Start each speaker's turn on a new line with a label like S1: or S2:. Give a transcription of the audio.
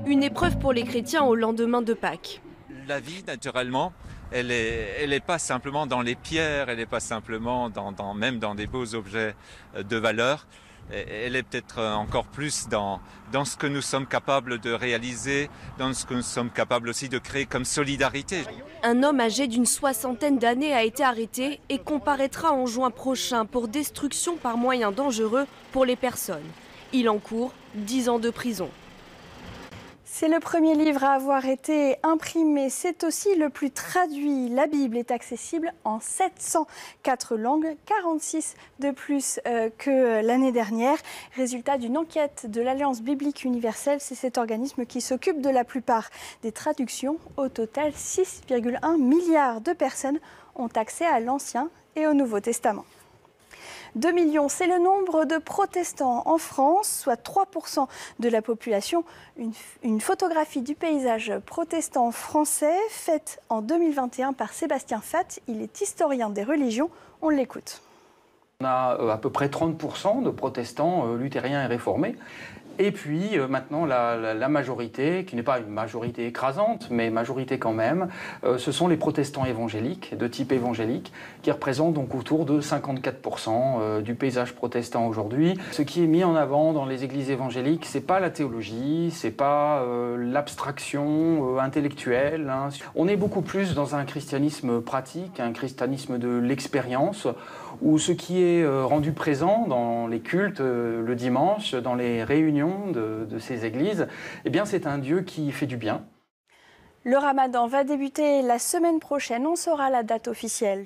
S1: Une épreuve pour les chrétiens au lendemain de Pâques.
S2: La vie, naturellement, elle est pas simplement dans les pierres, elle n'est pas simplement même dans des beaux objets de valeur. Elle est peut-être encore plus dans ce que nous sommes capables de réaliser, dans ce que nous sommes capables aussi de créer comme solidarité.
S1: Un homme âgé d'une 60aine d'années a été arrêté et comparaîtra en juin prochain pour destruction par moyens dangereux pour les personnes. Il encourt 10 ans de prison.
S3: C'est le premier livre à avoir été imprimé, c'est aussi le plus traduit. La Bible est accessible en 704 langues, 46 de plus que l'année dernière. Résultat d'une enquête de l'Alliance biblique universelle, c'est cet organisme qui s'occupe de la plupart des traductions. Au total, 6,1 milliards de personnes ont accès à l'Ancien et au Nouveau Testament. 2 millions, c'est le nombre de protestants en France, soit 3% de la population. Une photographie du paysage protestant français faite en 2021 par Sébastien Fath. Il est historien des religions. On l'écoute.
S4: On a à peu près 30% de protestants luthériens et réformés. Et puis maintenant, la majorité, qui n'est pas une majorité écrasante, mais majorité quand même, ce sont les protestants évangéliques, de type évangélique, qui représentent donc autour de 54% du paysage protestant aujourd'hui. Ce qui est mis en avant dans les églises évangéliques, c'est pas la théologie, c'est pas l'abstraction intellectuelle. Hein. On est beaucoup plus dans un christianisme pratique, un christianisme de l'expérience, où ce qui est rendu présent dans les cultes le dimanche, dans les réunions de ces églises, eh bien c'est un Dieu qui fait du bien.
S3: Le Ramadan va débuter la semaine prochaine. On saura la date officielle.